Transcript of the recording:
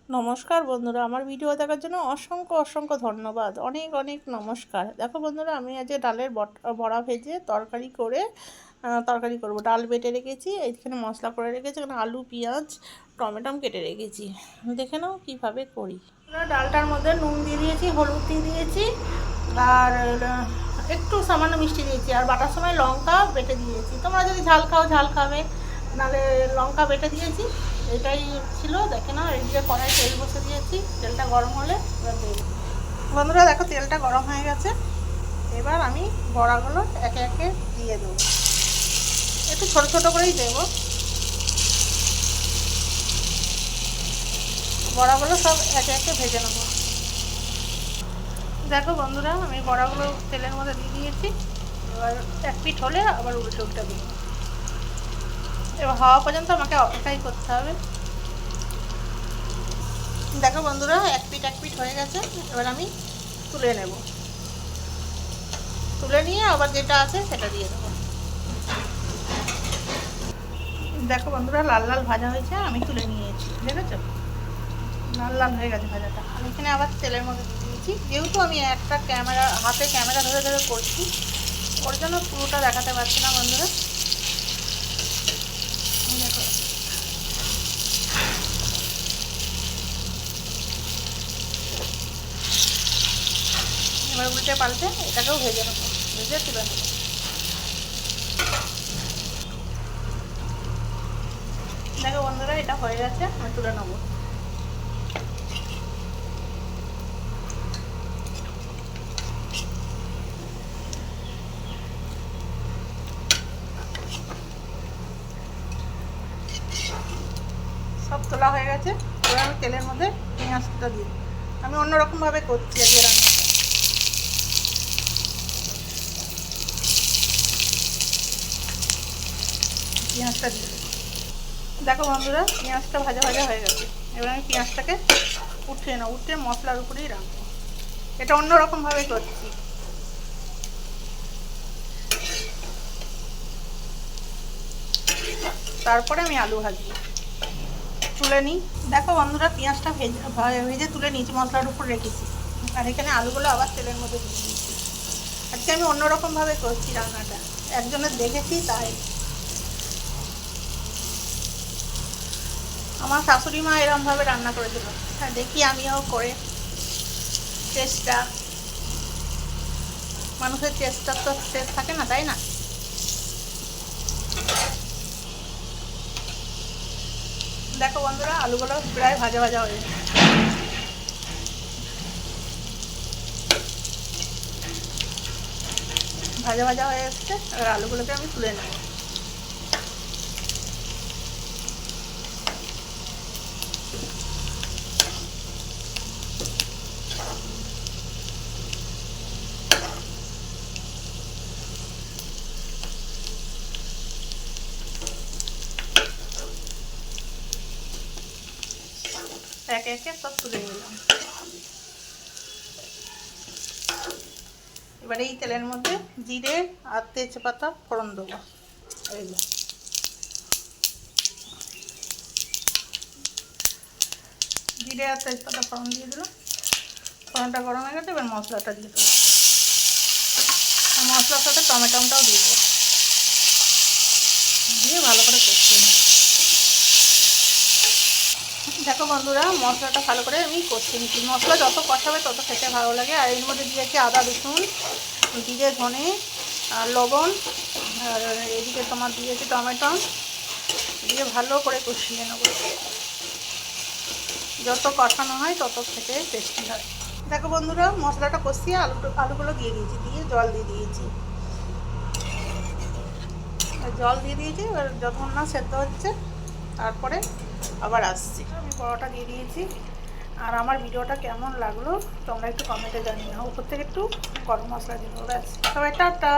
নমস্কার বন্ধুরা, আমার ভিডিও দেখার জন্য অসংখ্য অসংখ্য ধন্যবাদ। অনেক অনেক নমস্কার। দেখো বন্ধুরা, আমি আজ ডালের বড়া ভেজে তরকারি করব। ডাল বেটে রেখেছি, এইখানে মশলা করে রেখেছি, এখানে আলু পেঁয়াজ টমেটো কেটে রেখেছি। দেখে নাও কীভাবে করি। ডালটার মধ্যে নুন দিয়ে দিয়েছি, হলুদ দিয়ে দিয়েছি, আর একটু সামান্য মিষ্টি দিয়েছি, আর বাটার সময় লঙ্কা বেটে দিয়েছি। তোমরা যদি ঝাল খাও ঝাল খাবে, নাহলে লঙ্কা বেটে দিয়েছি। এটাই ছিল। দেখে নাও, এদিকে কড়াই তেল বসে দিয়েছি, তেলটা গরম হলে এবার দেবো। বন্ধুরা দেখো, তেলটা গরম হয়ে গেছে। এবার আমি বড়াগুলো একে একে দিয়ে দেবো, একটু ছোটো ছোটো করেই দেবো। বড়াগুলো সব একে একে ভেজে নেবো। দেখো বন্ধুরা, আমি বড়াগুলো তেলের মধ্যে দিয়ে দিয়েছি। এবার এক পিঠ হলে আবার উল্টে উল্টে দেবো। এবার হওয়া পর্যন্ত আমাকে অপেক্ষাই করতে হবে। দেখো বন্ধুরা, এক পিঠ হয়ে গেছে। এবার আমি তুলে নেব, তুলে নিয়ে আবার যেটা আছে সেটা দিয়ে দেবো। দেখো বন্ধুরা, লাল লাল ভাজা হয়েছে, আমি তুলে নিয়েছি। দেখেছো, লাল লাল হয়ে গেছে ভাজাটা। আমি এখানে আবার তেলের মধ্যে দিয়ে দিয়েছি। যেহেতু আমি একটা হাতে ক্যামেরা ধরে ধরে করছি, ওর জন্য পুরোটা দেখাতে পারছি না বন্ধুরা। দেখো, এবার উল্টে পাল্টে এটাকেও ভেজে নেবো, ভেজে তুলে নেবো। দেখো বন্ধুরা, এটা হয়ে গেছে, আমি তুলে নেবো। সব তোলা হয়ে গেছে। এবার আমি তেলের মধ্যে পেঁয়াজটা দিই। আমি অন্যরকমভাবে করছি আজকে রান্নাটা। পেঁয়াজটা দিয়ে দেবো। দেখো বন্ধুরা, পেঁয়াজটা ভাজা ভাজা হয়ে গেছে। এবার আমি পেঁয়াজটাকে উঠিয়ে নেবো, উঠিয়ে মশলার উপরেই রাখবো। এটা অন্যরকমভাবে করছি। তারপরে আমি আলু ভাজবো, তুলে নিই। দেখো বন্ধুরা, পেঁয়াজটা ভেজে তুলে নিয়েছি, মশলার উপর রেখেছি। আর এখানে আলুগুলো আবার তেলের মধ্যে দিয়ে দিয়েছি। আজকে আমি অন্যরকমভাবে করছি রান্নাটা, একজনের দেখেছি তাই। আমার শাশুড়ি মা এরকমভাবে রান্না করেছিল, হ্যাঁ দেখি আমিও করে। চেষ্টা, মানুষের চেষ্টার তো শেষ থাকে না, তাই না? দেখো বন্ধুরা, আলুগুলো প্রায় ভাজা ভাজা হয়ে গেছে। ভাজা ভাজা হয়ে এসছে। এবার আলুগুলোকে আমি তুলে নেব। একে একে সব তুলে নিলাম। এবার এই তেলের মধ্যে জিরে আর তেজপাতা ফোড়ন দেবো। এইগুলো জিরে আর তেজপাতা ফোড়ন দিয়ে দিলাম। ফোড়নটা গরম হয়ে গেছে। এবার মশলাটা দিয়ে দেবো। মশলার সাথে টমেটোটাও দিয়ে দেবো, দিয়ে ভালো করে কষতে নেব। দেখো বন্ধুরা, মশলাটা ভালো করে আমি কষিয়ে নিচ্ছি। মশলা যত কষাবে তত খেতে ভালো লাগে। আর এর মধ্যে দিয়েছি আদা রসুন, জিরে ধনে আর লবণ, আর এদিকে তোমার দিয়েছি টমেটো, দিয়ে ভালো করে কষিয়ে নেব। যত কষানো হয় তত খেতে টেস্টি হয়। দেখো বন্ধুরা, মশলাটা কষিয়ে আলুগুলো দিয়ে দিয়েছি, দিয়ে জল দিয়ে দিয়েছি। এবার যতক্ষণ না সেদ্ধ হচ্ছে তারপরে আবার আসছি। আমি বড়াটা দিয়ে দিয়েছি। আর আমার ভিডিওটা কেমন লাগলো তোমরা একটু কমেন্টে জানিও। উপর থেকে একটু গরম মশলা দিয়ে দেবো। ব্যাস, সবাই টাটা।